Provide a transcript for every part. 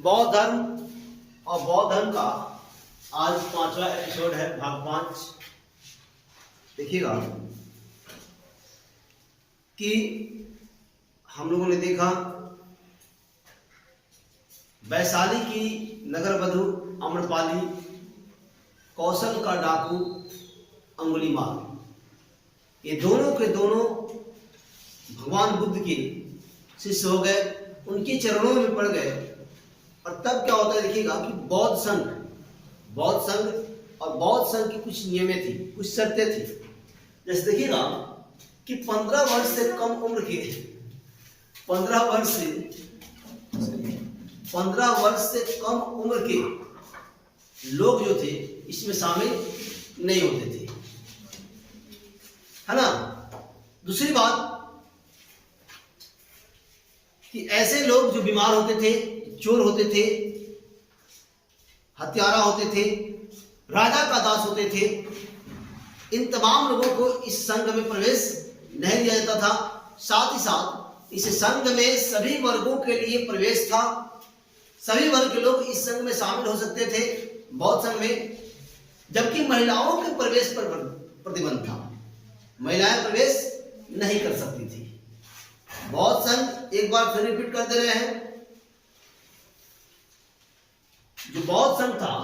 बौद्ध धर्म और बौद्ध धर्म का आज 5वां एपिसोड है, भाग 5। देखिएगा कि हम लोगों ने देखा वैशाली की नगर वधु आम्रपाली, कौशल का डाकू अंगुलीमाल, ये दोनों के दोनों भगवान बुद्ध के शिष्य हो गए, उनके चरणों में पड़ गए। और तब क्या होता है देखिएगा कि बौद्ध संघ और बौद्ध संघ की कुछ नियमें थी, कुछ शर्तें थी। जैसे देखिएगा कि 15 वर्ष से कम उम्र के 15 वर्ष से कम उम्र के लोग जो थे इसमें शामिल नहीं होते थे, है ना। दूसरी बात कि ऐसे लोग जो बीमार होते थे, चोर होते थे, हत्यारा होते थे, राजा का दास होते थे, इन तमाम लोगों को इस संघ में प्रवेश नहीं दिया जाता था। साथ ही साथ इस संघ में सभी वर्गों के लिए प्रवेश था, सभी वर्ग के लोग इस संघ में शामिल हो सकते थे बौद्ध संघ में। जबकि महिलाओं के प्रवेश पर प्रतिबंध था, महिलाएं प्रवेश नहीं कर सकती थी। बौद्ध संघ, एक बार फिर रिपीट कर दे रहे हैं, जो बौद्ध संघ था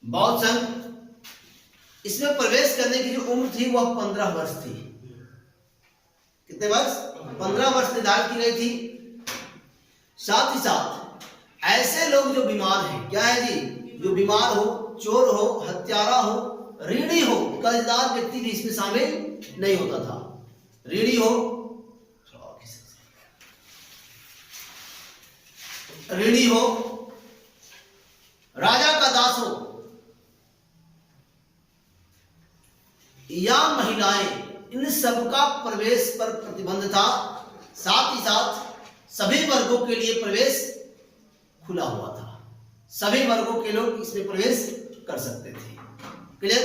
बौद्ध संघ, इसमें प्रवेश करने की जो उम्र थी वह 15 वर्ष थी। कितने वर्ष? 15 वर्ष निर्धारित की गई थी। साथ ही साथ ऐसे लोग जो बीमार हैं, क्या है जी, जो बीमार हो, चोर हो, हत्यारा हो, ऋणी हो, कर्जदार व्यक्ति भी इसमें शामिल नहीं होता था। ऋणी हो, राजा का दास हो, या महिलाएं, इन सबका प्रवेश पर प्रतिबंध था। साथ ही साथ सभी वर्गों के लिए प्रवेश खुला हुआ था, सभी वर्गों के लोग इसमें प्रवेश कर सकते थे। क्लियर?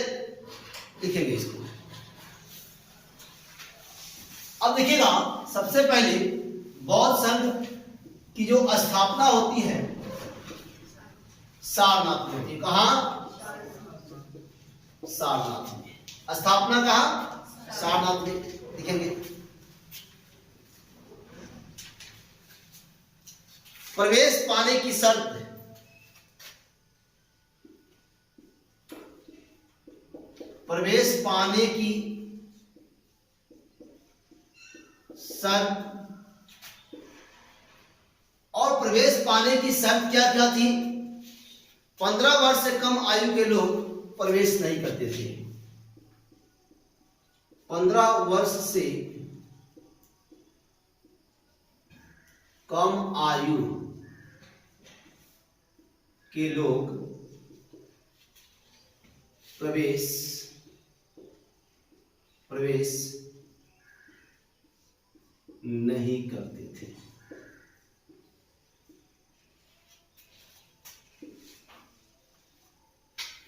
लिखेंगे इसको। अब देखिएगा, सबसे पहले बौद्ध संघ की जो स्थापना होती है सारनाथ में होती है। कहां? सारनाथ में। स्थापना कहां? सारनाथ में। लिखेंगे प्रवेश पाने की शर्त, प्रवेश पाने की शर्त, और प्रवेश पाने की शर्त क्या क्या थी? 15 वर्ष से कम आयु के लोग प्रवेश नहीं करते थे। 15 वर्ष से कम आयु के लोग प्रवेश नहीं करते थे।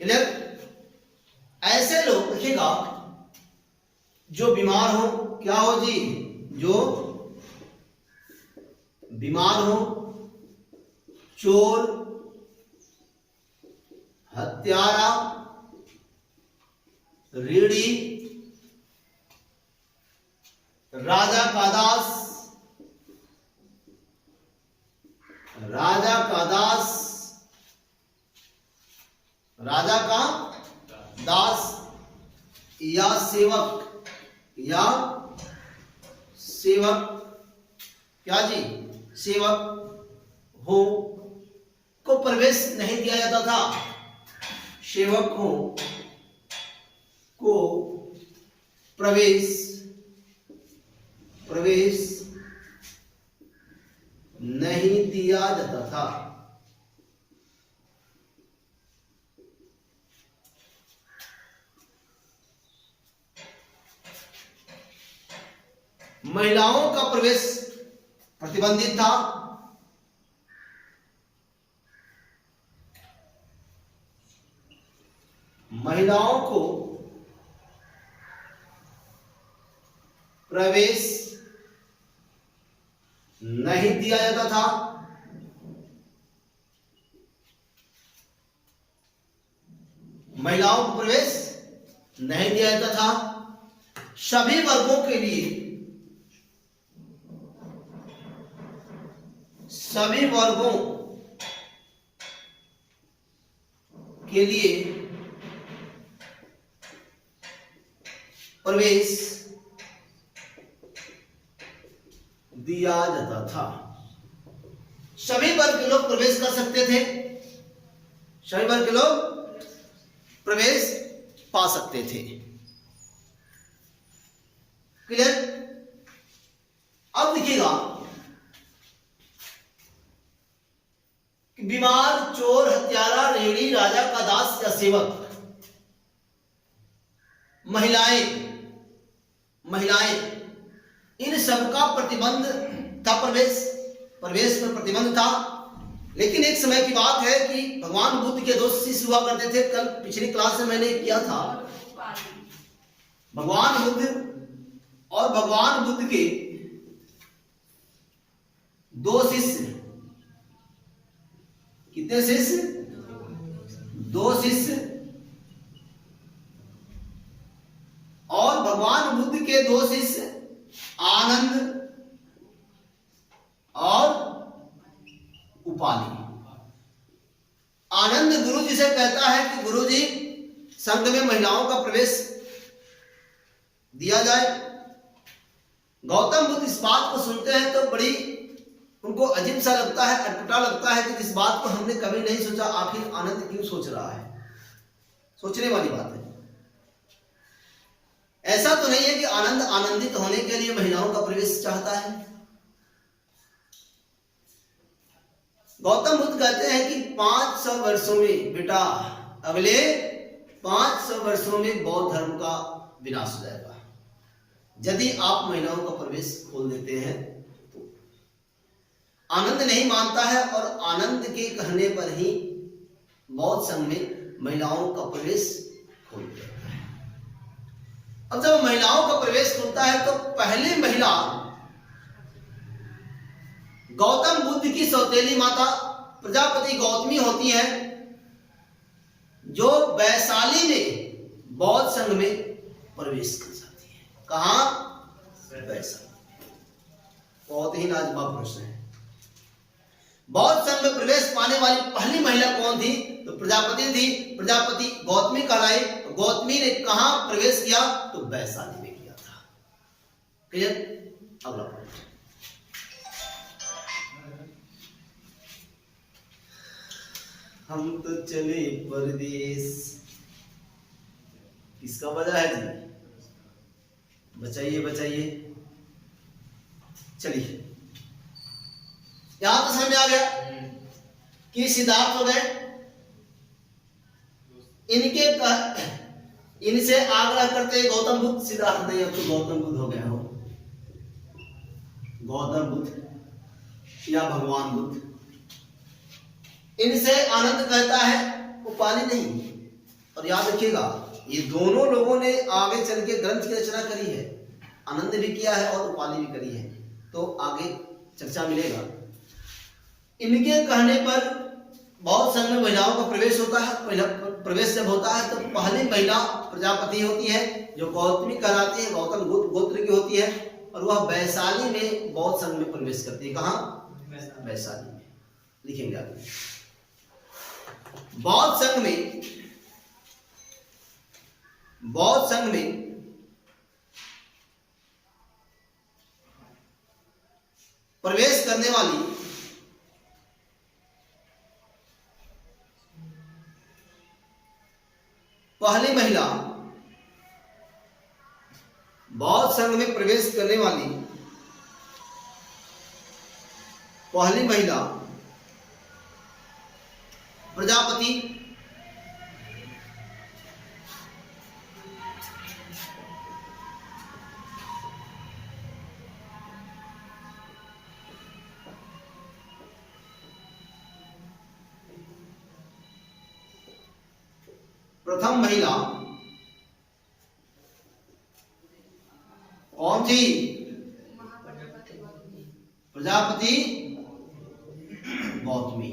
क्लियर? ऐसे लोग देखिएगा जो बीमार हो, क्या हो जी, जो बीमार हो, चोर, हत्यारा, ऋणी, राजा का दास, या सेवक, क्या जी, सेवक हो को प्रवेश नहीं दिया जाता था। सेवक हो को प्रवेश नहीं दिया जाता था। महिलाओं का प्रवेश प्रतिबंधित था। महिलाओं को प्रवेश नहीं दिया जाता था। महिलाओं को प्रवेश नहीं दिया जाता था। सभी वर्गों के लिए, सभी वर्गों के लिए प्रवेश दिया जाता था। सभी वर्ग के लोग प्रवेश कर सकते थे, सभी वर्ग के लोग प्रवेश पा सकते थे। क्लियर? अब देखिएगा कि बीमार, चोर, हत्यारा, रेडी, राजा का दास या सेवक, महिलाएं इन सबका प्रतिबंध था, प्रवेश पर प्रतिबंध था। लेकिन एक समय की बात है कि भगवान बुद्ध के 2 शिष्य हुआ करते थे। कल पिछली क्लास में मैंने किया था, भगवान बुद्ध और भगवान बुद्ध के 2 शिष्य। कितने शिष्य? 2 शिष्य। और भगवान बुद्ध के 2 शिष्य आनंद और उपाली। आनंद गुरु जी से कहता है कि गुरु जी, संघ में महिलाओं का प्रवेश दिया जाए। गौतम बुद्ध इस बात को सुनते हैं तो बड़ी उनको अजीब सा लगता है, अटपटा लगता है कि इस बात को हमने कभी नहीं सोचा, आखिर आनंद क्यों सोच रहा है। सोचने वाली बात है। ऐसा तो नहीं है कि आनंद आनंदित होने के लिए महिलाओं का प्रवेश चाहता है। गौतम बुद्ध कहते हैं कि 500 वर्षों में बेटा, अगले 500 वर्षों में बौद्ध धर्म का विनाश हो जाएगा यदि आप महिलाओं का प्रवेश खोल देते हैं तो। आनंद नहीं मानता है और आनंद के कहने पर ही बौद्ध संघ में महिलाओं का प्रवेश खोल देता है। अब जब महिलाओं का प्रवेश खुलता है तो पहली महिला गौतम बुद्ध की सौतेली माता प्रजापति गौतमी होती है, जो वैशाली में बौद्ध संघ में प्रवेश कर जाती है। कहां? वैशाली। बहुत ही लाजवाब प्रश्न है। बौद्ध संघ में प्रवेश पाने वाली पहली महिला कौन थी? तो प्रजापति थी। प्रजापति गौतमी कहलाई। गौतमी ने कहां प्रवेश किया? तो वैशाली में किया था। क्लियर? अगला पॉइंट, हम तो चले परदेश, किसका वजह है जी? बचाइए बचाइए। चलिए, यहां तो समझ में आ गया कि सिद्धार्थ हो गए। इनसे आग्रह करते गौतम बुद्ध, सिद्धार्थ नहीं, अब तो गौतम बुद्ध हो गया हो। गौतम बुद्ध या भगवान बुद्ध। इनसे आनंद कहता है, उपाली नहीं। और याद रखिएगा, ये दोनों लोगों ने आगे चल के ग्रंथ की रचना करी है। आनंद भी किया है और उपाली भी करी है, तो आगे चर्चा मिलेगा। इनके कहने पर बहुत संघ में महिलाओं का प्रवेश होता है। प्रवेश जब होता है तो पहली महिला प्रजापति होती है, जो गौतमी कहलाती है, गौतम गोत्र की होती है, और वह वैशाली में बौद्ध संघ में प्रवेश करती है। कहां? वैशाली में। लिखेंगे आगे। बौद्ध संघ में प्रवेश करने वाली पहली महिला, बौद्ध संघ में प्रवेश करने वाली पहली महिला प्रजापति प्रथम महिला कौन कौन थी? प्रजापति गौतमी।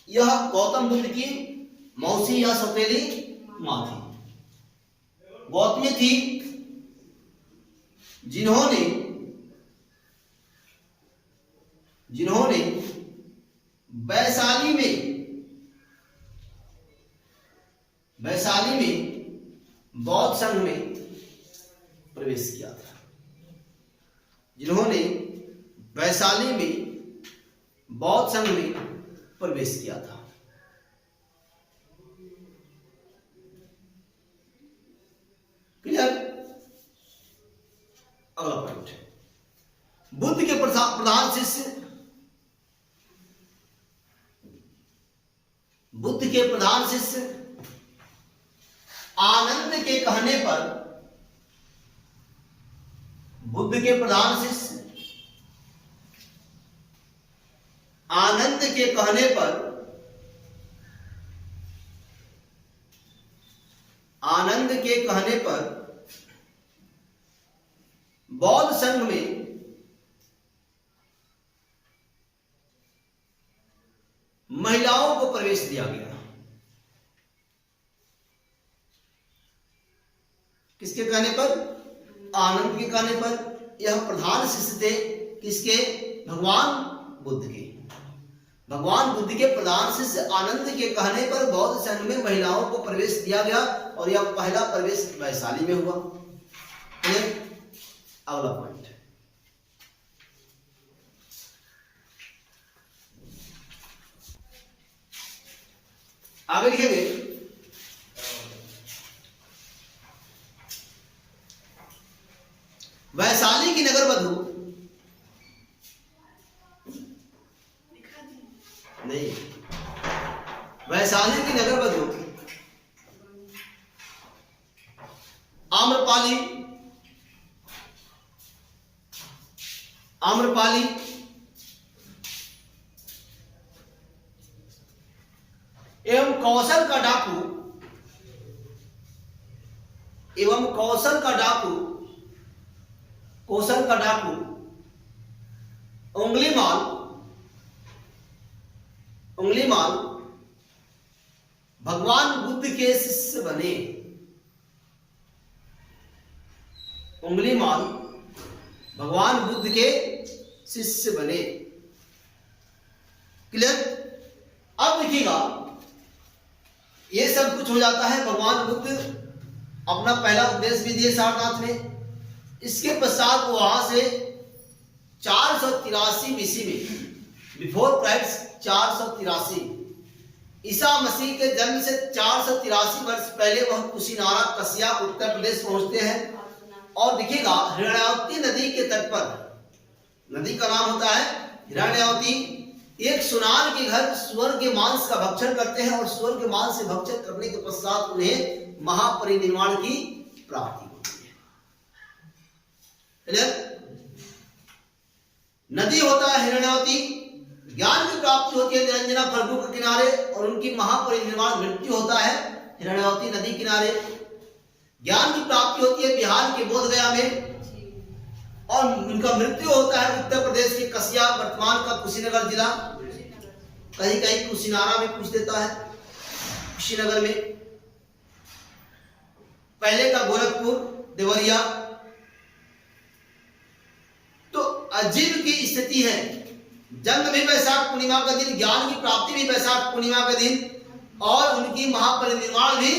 यह गौतम बुद्ध की मौसी या सौतेली मां थी। गौतमी थी जिन्होंने वैशाली में बौद्ध संघ में प्रवेश किया था। जिन्होंने वैशाली में बौद्ध संघ में प्रवेश किया था। क्लियर? अगला पॉइंट, बुद्ध के प्रधान शिष्य, बुद्ध के प्रधान शिष्य आनंद के कहने पर, बुद्ध के प्रधान शिष्य आनंद के कहने पर, आनंद के कहने पर बौद्ध संघ में महिलाओं को प्रवेश दिया गया। किसके कहने पर? आनंद के कहने पर। यह प्रधान शिष्य थे किसके? भगवान बुद्ध के। भगवान बुद्ध के प्रधान शिष्य आनंद के कहने पर बौद्ध संघ में महिलाओं को प्रवेश दिया गया और यह पहला प्रवेश वैशाली में हुआ। अगला पॉइंट, आगे लिखेंगे वैशाली की नगर वधु नहीं, वैशाली की नगर वधु आम्रपाली एवं कौशल का डाकू उंगलीमाल भगवान बुद्ध के शिष्य बने। उंगलीमाल भगवान बुद्ध के शिष्य बने। क्लियर? अब देखिएगा, ये सब कुछ हो जाता है। भगवान बुद्ध अपना पहला उपदेश भी दिए सारनाथ में। इसके पश्चात वो वहां से 483 बीसी में, बिफोर क्राइस्ट 483, ईसा मसीह के जन्म से 483 वर्ष पहले वह कुशीनारा कसिया उत्तर प्रदेश पहुंचते हैं। और देखिएगा, हिरण्यावती नदी के तट पर, नदी का नाम होता है हिरण्यावती, एक सुनार के घर सुअर के मांस का भक्षण करते हैं और सुअर के मांस से भक्षण करने के पश्चात उन्हें महापरिनिर्वाण की प्राप्ति होती है। नदी होता है हिरण्यावती, ज्ञान की प्राप्ति होती है निरंजना फल्गु के किनारे और उनकी महापरिनिर्वाण मृत्यु होता है हिरण्यावती नदी किनारे। ज्ञान की प्राप्ति होती है बिहार के बोधगया में और उनका मृत्यु होता है उत्तर प्रदेश के कसिया, वर्तमान का कुशीनगर जिला, कहीं कहीं कुशीनारा में पूछ देता है, कुशीनगर में। पहले का गोरखपुर, देवरिया। तो अजीब की स्थिति है, जन्म भी वैशाख पूर्णिमा का दिन, ज्ञान की प्राप्ति भी वैशाख पूर्णिमा का दिन और उनकी महापरिनिर्वाण भी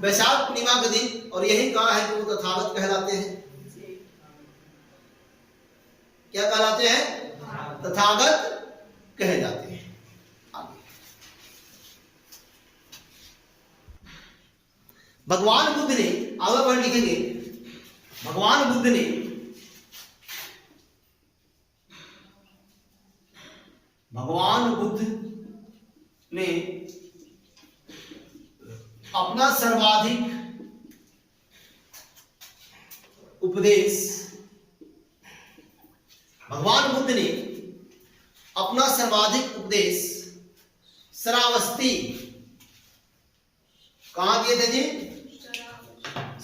वैशाख पूर्णिमा का दिन। और यही कहा है कि वो तथागत कहलाते हैं। क्या कहलाते हैं? तथागत कहे जाते हैं। आगे भगवान बुद्ध ने, आगे पढ़ लिखेंगे, भगवान बुद्ध ने अपना सर्वाधिक उपदेश, भगवान बुद्ध ने अपना सर्वाधिक उपदेश श्रावस्ती, कहां किए थे जी?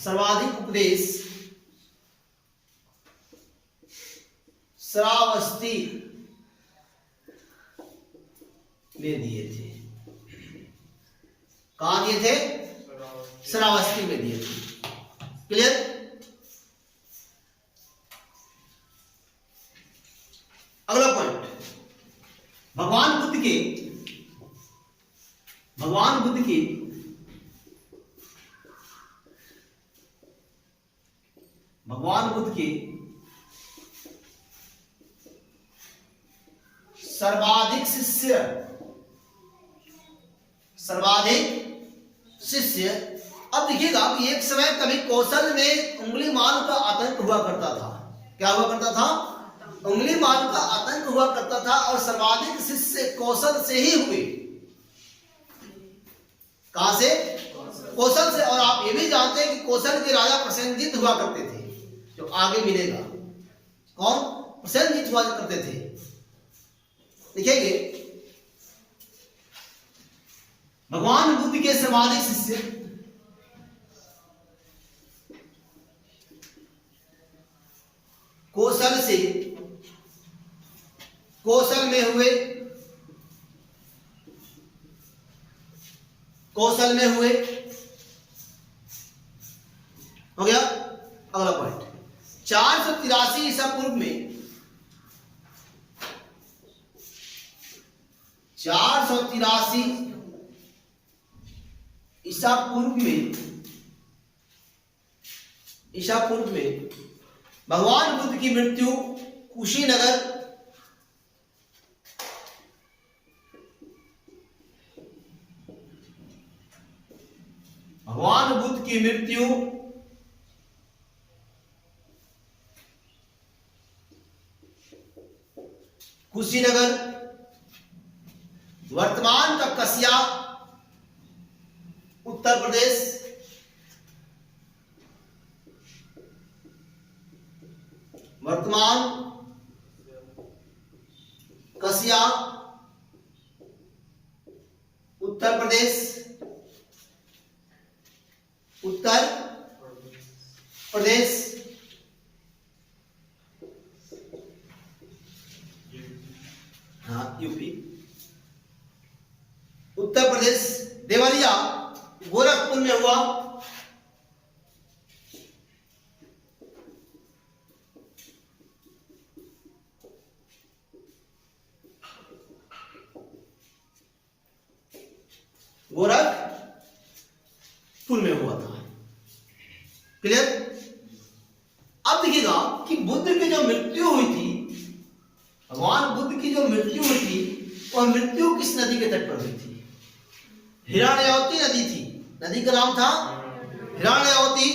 सर्वाधिक उपदेश श्रावस्ती में दिए थे। कहां दिए थे? श्रावस्ती में दिए थे। क्लियर? अगला पॉइंट, भगवान बुद्ध की सर्वाधिक शिष्य। अब देखिएगा कि एक समय कभी कौशल में उंगलीमाल का आतंक हुआ करता था। क्या हुआ करता था? उंगलीमाल का आतंक हुआ करता था, और सर्वाधिक शिष्य कौशल से ही हुए। कहां से? कौशल से। और आप ये भी जानते हैं कि कौशल के राजा प्रसेनजीत हुआ करते थे, जो आगे मिलेगा। कौन? प्रसेनजीत हुआ करते थे। लिखेंगे भगवान बुद्ध के सर्वाधिक शिष्य कौशल में हुए। हो गया। अगला पॉइंट, 483 ईसा पूर्व में 483 ईसा पूर्व में भगवान बुद्ध की मृत्यु कुशीनगर वर्तमान का कसिया उत्तर प्रदेश, वर्तमान कसिया उत्तर प्रदेश, हाँ यूपी, उत्तर प्रदेश, देवरिया गोरखपुर में हुआ। गोरखपुर में हुआ था। क्लियर? अब देखिएगा कि बुद्ध की जो मृत्यु हुई थी, भगवान बुद्ध की जो मृत्यु हुई थी, वह मृत्यु किस नदी के तट पर हुई थी? हिरण्यवती नदी थी। नदी का नाम था हिरण्यवती।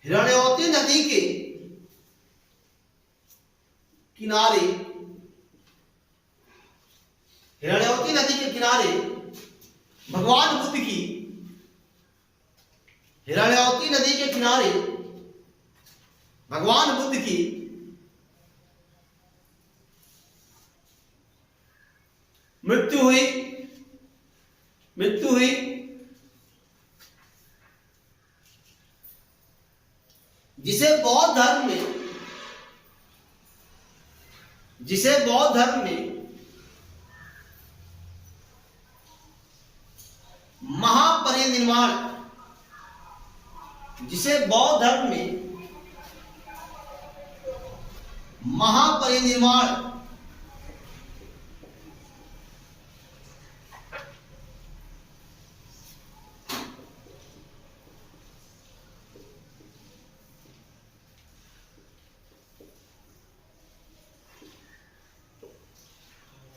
हिरण्यवती नदी के किनारे, हिरण्यवती नदी के किनारे भगवान बुद्ध की, हिरण्यवती नदी के किनारे भगवान बुद्ध की मृत्यु हुई। जिसे बौद्ध धर्म में महापरिनिर्वाण, जिसे बौद्ध धर्म में महापरिनिर्वाण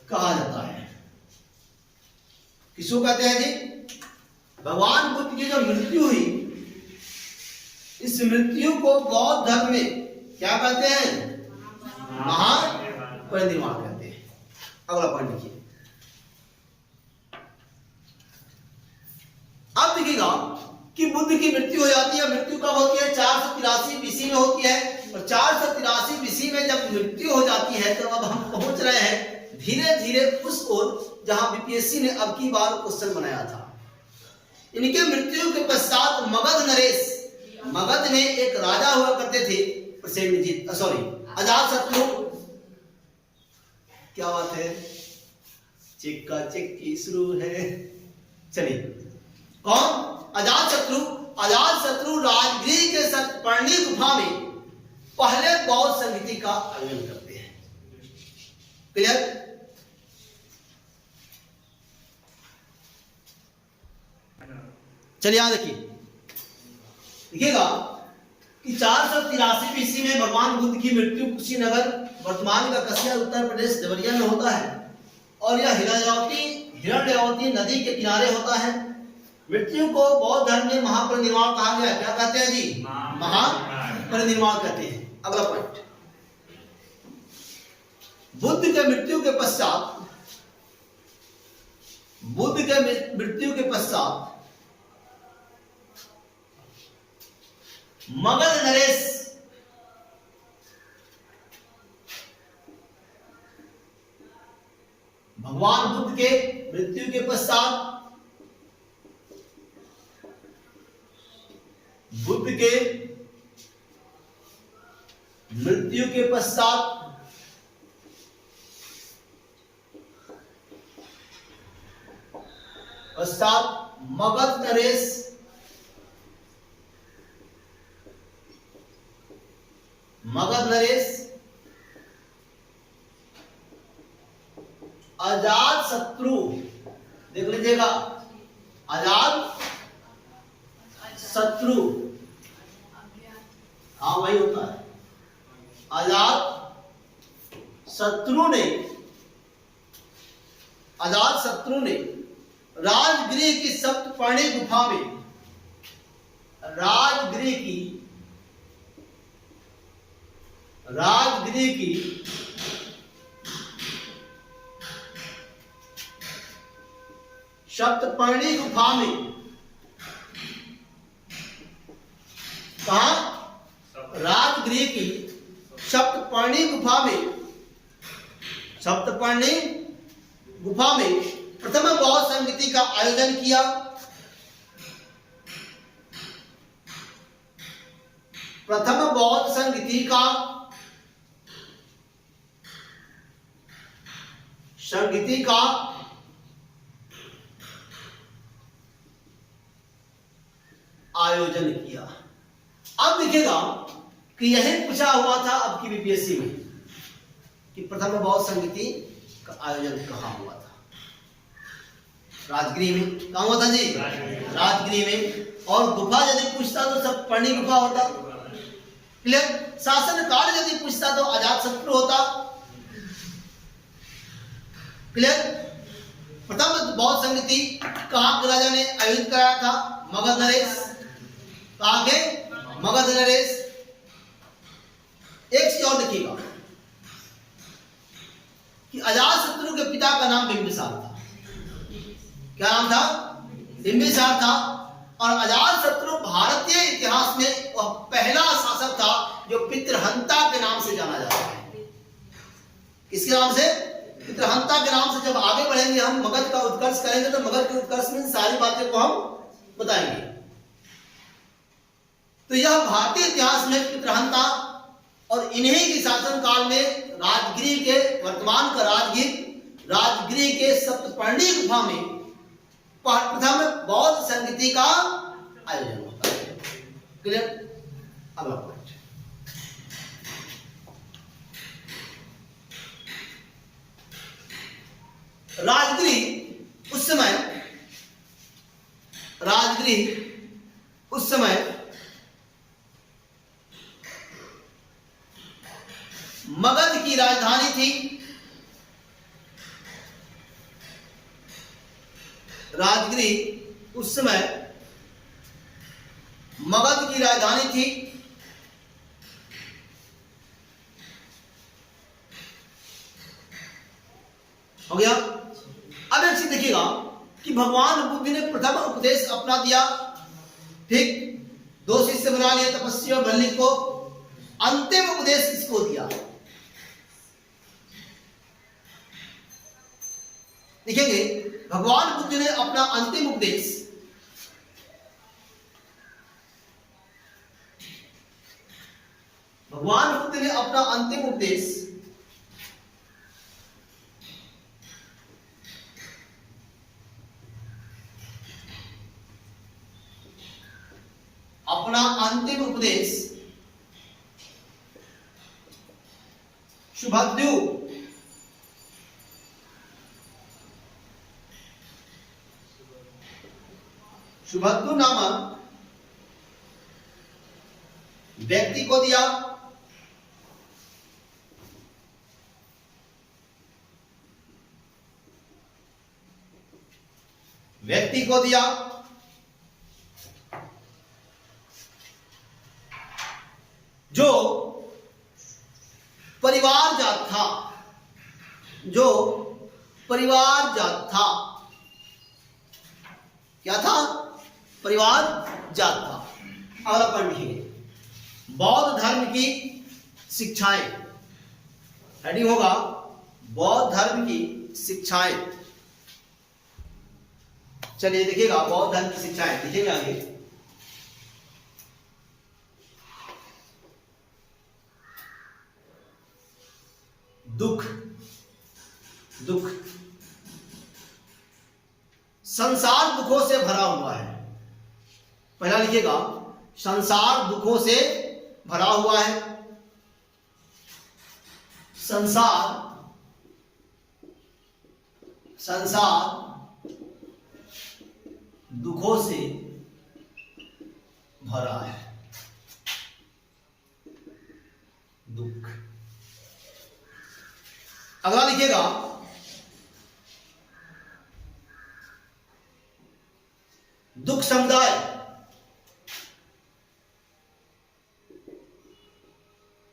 कहा जाता है। किसको कहते हैं जी? भगवान बुद्ध की जो मृत्यु हुई, इस मृत्यु को बौद्ध धर्म में क्या कहते हैं? महापरिनिर्वाण कहते हैं। अगला पॉइंट देखिए। अब देखिएगा कि बुद्ध की मृत्यु हो जाती है। मृत्यु कब होती है? 483 बीसी में होती है। और 483 बीसी में जब मृत्यु हो जाती है, तो अब हम पहुंच रहे हैं धीरे धीरे उस ओर जहां बीपीएससी ने अब की बार क्वेश्चन बनाया था। इनके मृत्यु के पश्चात मगध नरेश, मगध में एक राजा हुआ करते थे प्रसेनजीत, सॉरी अजात शत्रु। क्या बात है, चिक्का चिक्की शुरू है। चलिए, कौन? अजात शत्रु। अजात शत्रु राजगृह के सतपर्णी गुफा में पहले बौद्ध संगीति का आयोजन करते हैं। क्लियर? चलिए यहां देखिएगा कि 483 ईस्वी में भगवान बुद्ध की मृत्यु कुशीनगर, वर्तमान का कसिया, उत्तर प्रदेश, देवरिया में होता है और यह हिरण्यवती नदी के किनारे होता है। मृत्यु को बौद्ध धर्म में महापरिनिर्वाण कहा गया। क्या कहते हैं जी? महापरिनिर्वाण कहते हैं। अगला पॉइंट, बुद्ध के मृत्यु के पश्चात मगध नरेश भगवान बुद्ध के मृत्यु के पश्चात मगध नरेश अजात शत्रु, देख लीजिएगा, अजात शत्रु, हाँ वही होता है। अजात शत्रु ने राजगृह की सप्तपर्णी गुफा में, राजगृह की सप्तपर्णी गुफा में, कहा? राजगृह की सप्तपर्णी गुफा में प्रथम बौद्ध संगीति का आयोजन किया। प्रथम बौद्ध संगीति का आयोजन किया। अब देखिएगा कि यही पूछा हुआ था अब की बीपीएससी में कि प्रथम बौद्ध संगीति का आयोजन कहाँ हुआ था? राजगृह में। कहाँ हुआ था जी? राजगृह में। और गुफा यदि पूछता तो सब पर्णी गुफा होता। क्लियर? शासन काल यदि पूछता तो अजात शत्रु होता। क्लियर? प्रथम बौद्ध संगीति कहाँ के राजा ने आयोजित कराया था? मगध नरेश। कहाँ के? मगध नरेश। एक चीज और देखिएगा कि अजात शत्रु के पिता का नाम बिंबिसार था। क्या नाम था? बिंबिसार था। और अजात शत्रु भारतीय इतिहास में वह पहला शासक था जो पितृहंता के नाम से जाना जाता है। किसके नाम से? पितृहंता के नाम से। जब आगे बढ़ेंगे हम, मगध का उत्कर्ष करेंगे तो मगध के उत्कर्ष में सारी बातें को हम बताएंगे। तो यह भारतीय इतिहास में पितृहंता, और इन्हीं के शासन काल में राजगृह के, वर्तमान का राजगृह के सप्तपर्णी गुफा में प्रथम बौद्ध संगीति का आयोजन होता है। क्लियर? अगला पॉइंट, राजगृह उस समय मगध की राजधानी थी। राजगृह उस समय मगध की राजधानी थी। हो गया? अब एक चीज देखिएगा कि भगवान बुद्ध ने प्रथम उपदेश अपना दिया। ठीक, 2 शिष्य बना लिए, तपस्वी और भल्ली को। अंतिम उपदेश किसको दिया? लिखेंगे भगवान बुद्ध ने अपना अंतिम उपदेश भगवान बुद्ध ने अपना अंतिम उपदेश शुभद्रु नामक व्यक्ति को दिया। व्यक्ति को दिया जो परिवार जात था, जो परिवार जात था। क्या था? परिवार जात था। अगला पॉइंट लिखिए बौद्ध धर्म की शिक्षाएं। हेडिंग होगा बौद्ध धर्म की शिक्षाएं। चलिए देखिएगा बौद्ध धर्म की शिक्षाएं लिखेंगे आगे। दुख, दुख संसार दुखों से भरा हुआ है। पहला लिखिएगा संसार दुखों से भरा हुआ है। संसार दुखों से भरा है। दुख। अगला लिखिएगा दुख समुदाय।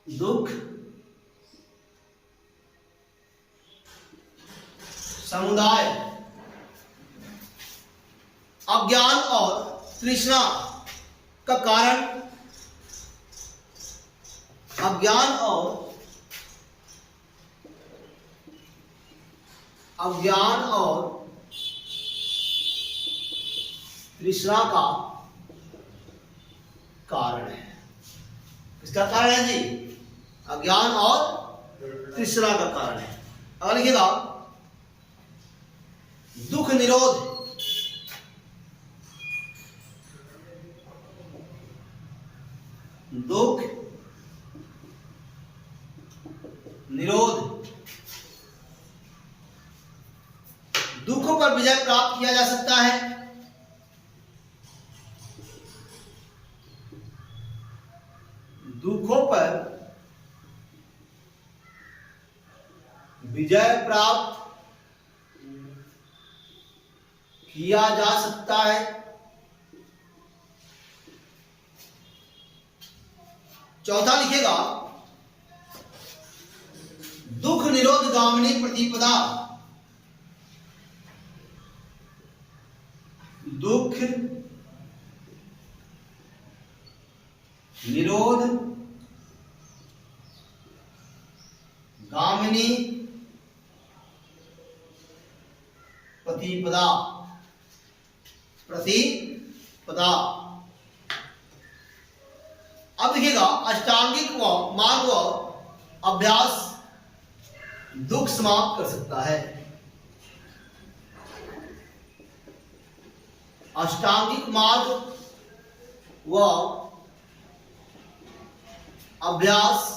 दुख समुदाय अज्ञान और तृष्णा का कारण। अज्ञान और तृष्णा का कारण है। इसका कारण है जी अज्ञान और तृष्णा का कारण है। अगर लिखिएगा दुख निरोध। दुख निरोध। दुखों पर विजय प्राप्त किया जा सकता है। दुखों पर विजय प्राप्त किया जा सकता है। चौथा लिखेगा दुख निरोध गामिनी प्रतिपदा। दुख निरोध गामिनी प्रतिपदा। अब देखिएगा अष्टांगिक मार्ग व अभ्यास दुख समाप्त कर सकता है। अष्टांगिक मार्ग व अभ्यास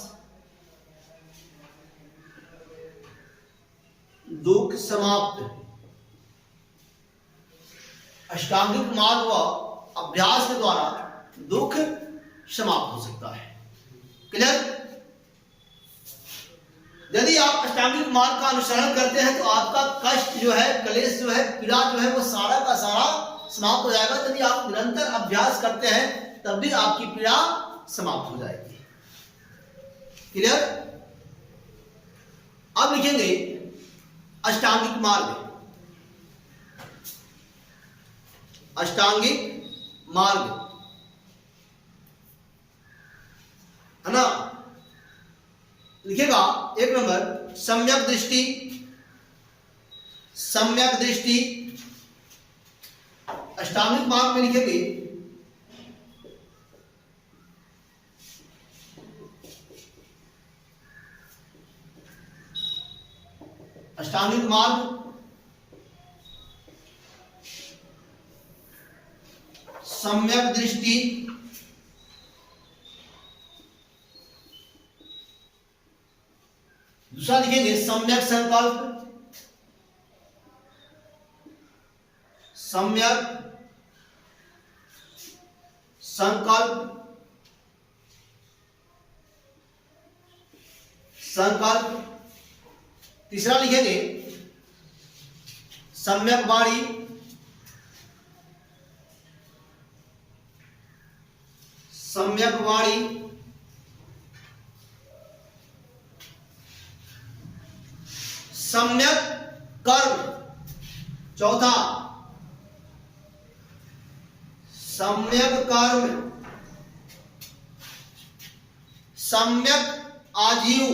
दुख समाप्त। अष्टांगिक मार्ग व अभ्यास के द्वारा दुख समाप्त हो सकता है। क्लियर? यदि आप अष्टांगिक मार्ग का अनुसरण करते हैं तो आपका कष्ट जो है, क्लेश जो है, पीड़ा जो है वो सारा का सारा समाप्त हो जाएगा। यदि आप निरंतर अभ्यास करते हैं तब भी आपकी पीड़ा समाप्त हो जाएगी। क्लियर? अब लिखेंगे अष्टांगिक मार्ग। अष्टांगिक मार्ग है ना। लिखेगा एक नंबर सम्यक दृष्टि। सम्यक दृष्टि, अष्टांगिक मार्ग में लिखेंगे अष्टांगिक मार्ग, सम्यक दृष्टि, दूसरा लिखेंगे सम्यक संकल्प, सम्यक संकल्प, संकल्प। तीसरा लिखेंगे सम्यक वाणी, सम्यक वाणी, सम्यक कर्म। चौथा सम्यक कर्म, सम्यक आजीव,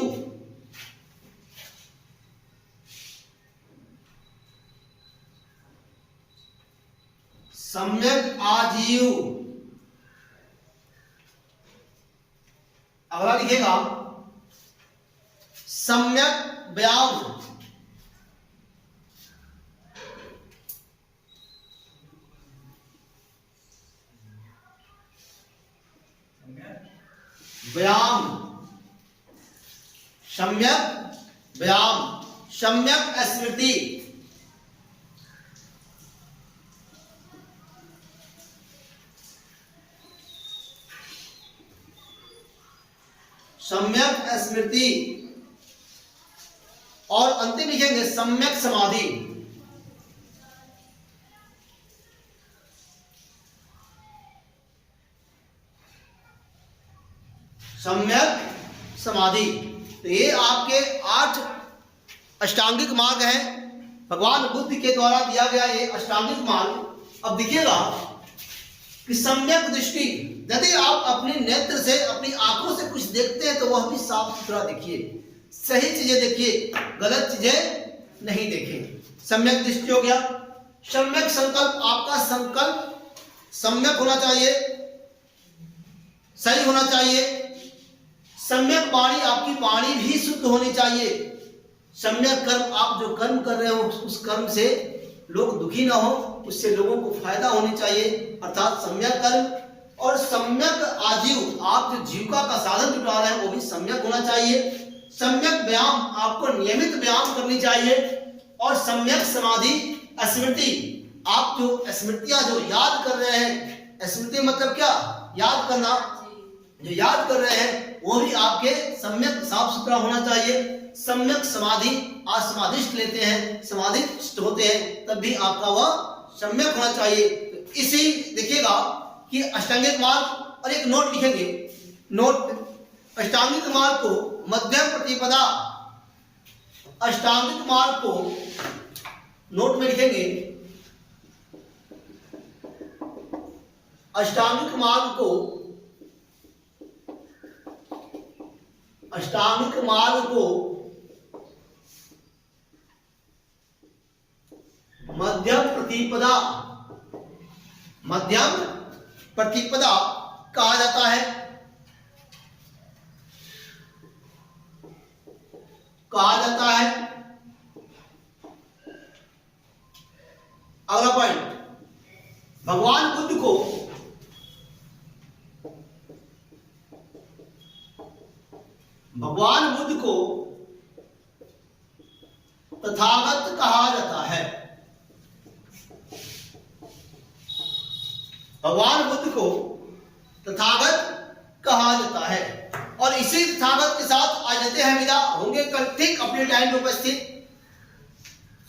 सम्यक आजीव। अगला लिखेगा सम्यक व्यायाम, व्यायाम, सम्यक व्यायाम, सम्यक स्मृति, सम्यक स्मृति। और अंतिम लिखेंगे सम्यक समाधि, सम्यक समाधि। तो ये आपके 8 अष्टांगिक मार्ग हैं, भगवान बुद्ध के द्वारा दिया गया ये अष्टांगिक मार्ग। अब देखिएगा कि सम्यक दृष्टि, यदि आप अपने नेत्र से, अपनी आंखों से कुछ देखते हैं तो वह भी साफ सुथरा देखिए, सही चीजें देखिए, गलत चीजें नहीं देखें। सम्यक दृष्टि हो गया। सम्यक संकल्प, आपका संकल्प सम्यक होना चाहिए, सही होना चाहिए। सम्यक वाणी, आपकी वाणी भी शुद्ध होनी चाहिए। सम्यक कर्म, आप जो कर्म कर रहे हो उस कर्म से लोग दुखी ना हो, उससे लोगों को फायदा होनी चाहिए, अर्थात सम्यक कर्म। और सम्यक आजीव, आप जो जीविका का साधन जुटा रहे हैं वो भी सम्यक होना चाहिए। सम्यक व्यायाम, आपको नियमित व्यायाम करनी चाहिए। और सम्यक समाधि, स्मृति, आप जो स्मृतियां जो याद कर रहे हैं, स्मृति मतलब क्या, याद करना, जो याद कर रहे हैं वो भी आपके सम्यक साफ सुथरा होना चाहिए। सम्यक समाधि, आज समाधिष्ट लेते हैं, समाधिष्ट होते हैं, तब भी आपका वह सम्यक होना चाहिए। तो इसी देखिएगा कि अष्टांगिक मार्ग। और एक नोट लिखेंगे, नोट अष्टांगिक मार्ग को मध्यम प्रतिपदा, अष्टांगिक मार्ग को नोट में लिखेंगे, अष्टांगिक मार्ग को, अष्टांगिक मार्ग को मध्यम प्रतिपदा, मध्यम प्रतिपदा कहा जाता है, कहा जाता है। अगला पॉइंट, भगवान बुद्ध को तथागत कहा जाता है। भगवान बुद्ध को तथागत कहा जाता है। और इसी तथागत के साथ आज लेते हैं विदा, होंगे कल ठीक अपने टाइम में उपस्थित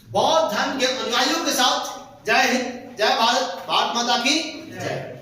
बौद्ध धर्म के अनुयायियों के साथ। जय हिंद, जय भारत, भारत माता की जय।